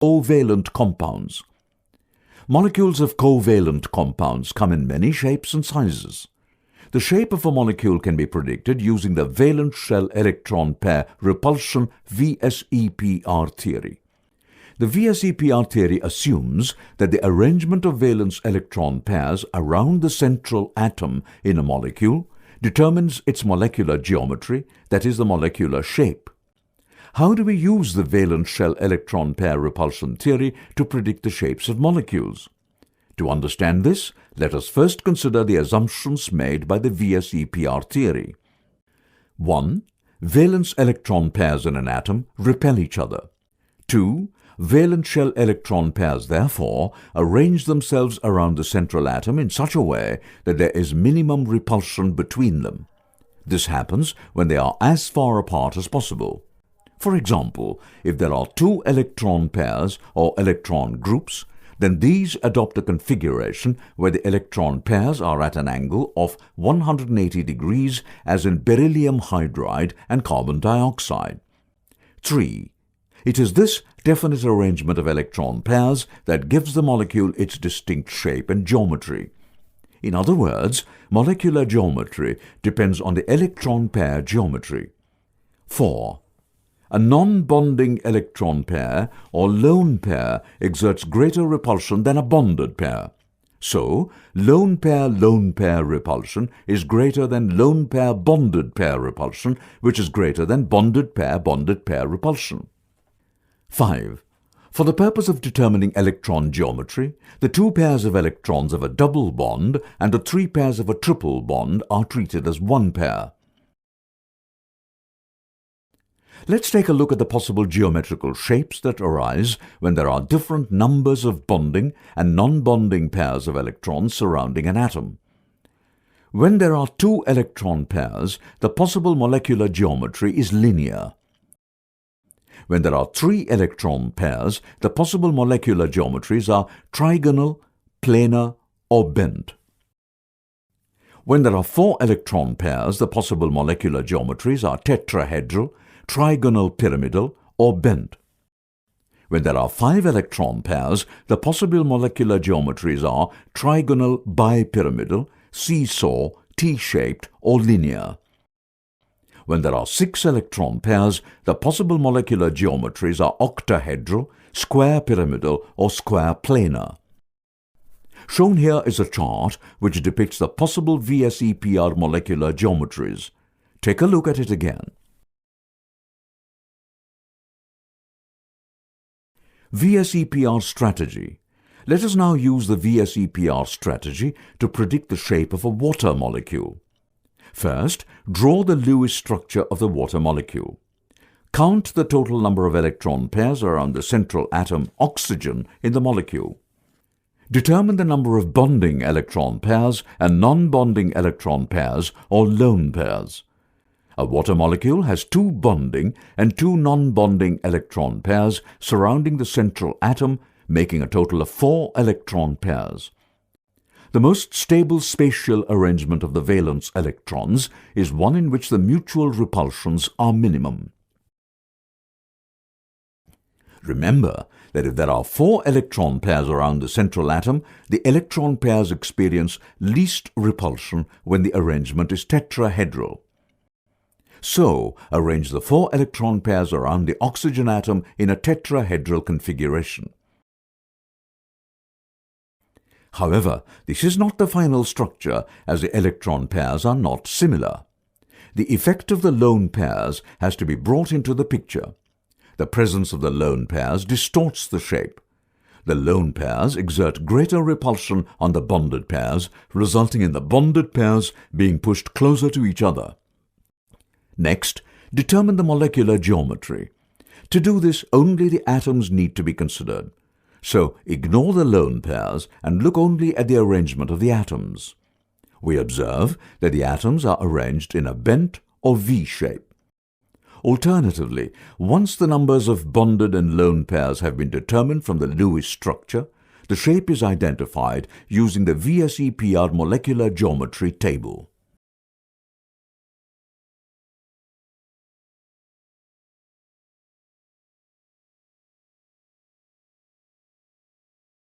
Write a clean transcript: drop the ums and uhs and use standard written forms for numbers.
covalent compounds. Molecules of covalent compounds come in many shapes and sizes. The shape of a molecule can be predicted using the valence-shell electron-pair repulsion Vsepr theory. The Vsepr theory assumes that the arrangement of valence electron pairs around the central atom in a molecule determines its molecular geometry, that is, the molecular shape. How do we use the valence-shell electron-pair repulsion theory to predict the shapes of molecules? To understand this, let us first consider the assumptions made by the Vsepr theory. 1. Valence electron pairs in an atom repel each other. 2. Valence-shell electron pairs, therefore, arrange themselves around the central atom in such a way that there is minimum repulsion between them. This happens when they are as far apart as possible. For example, if there are two electron pairs or electron groups, then these adopt a configuration where the electron pairs are at an angle of 180 degrees, as in beryllium hydride and carbon dioxide. 3. It is this definite arrangement of electron pairs that gives the molecule its distinct shape and geometry. In other words, molecular geometry depends on the electron pair geometry. 4. A non-bonding electron pair or lone pair exerts greater repulsion than a bonded pair. So, lone pair repulsion is greater than lone pair bonded pair repulsion, which is greater than bonded pair repulsion. 5. For the purpose of determining electron geometry, the two pairs of electrons of a double bond and the three pairs of a triple bond are treated as one pair. Let's take a look at the possible geometrical shapes that arise when there are different numbers of bonding and non-bonding pairs of electrons surrounding an atom. When there are two electron pairs, the possible molecular geometry is linear. When there are three electron pairs, the possible molecular geometries are trigonal, planar, or bent. When there are four electron pairs, the possible molecular geometries are tetrahedral, trigonal pyramidal, or bent. When there are 5 electron pairs, the possible molecular geometries are trigonal bipyramidal, seesaw, T-shaped, or linear. When there are 6 electron pairs, the possible molecular geometries are octahedral, square pyramidal, or square planar. Shown here is a chart which depicts the possible Vsepr molecular geometries. Take a look at it again. Vsepr strategy. Let us now use the Vsepr strategy to predict the shape of a water molecule. First, draw the Lewis structure of the water molecule. Count the total number of electron pairs around the central atom oxygen in the molecule. Determine the number of bonding electron pairs and non-bonding electron pairs or lone pairs. A water molecule has 2 bonding and 2 non-bonding electron pairs surrounding the central atom, making a total of 4 electron pairs. The most stable spatial arrangement of the valence electrons is one in which the mutual repulsions are minimum. Remember that if there are 4 electron pairs around the central atom, the electron pairs experience least repulsion when the arrangement is tetrahedral. So, arrange the 4 electron pairs around the oxygen atom in a tetrahedral configuration. However, this is not the final structure, as the electron pairs are not similar. The effect of the lone pairs has to be brought into the picture. The presence of the lone pairs distorts the shape. The lone pairs exert greater repulsion on the bonded pairs, resulting in the bonded pairs being pushed closer to each other. Next, determine the molecular geometry. To do this, only the atoms need to be considered. So, ignore the lone pairs and look only at the arrangement of the atoms. We observe that the atoms are arranged in a bent or V shape. Alternatively, once the numbers of bonded and lone pairs have been determined from the Lewis structure, the shape is identified using the Vsepr molecular geometry table.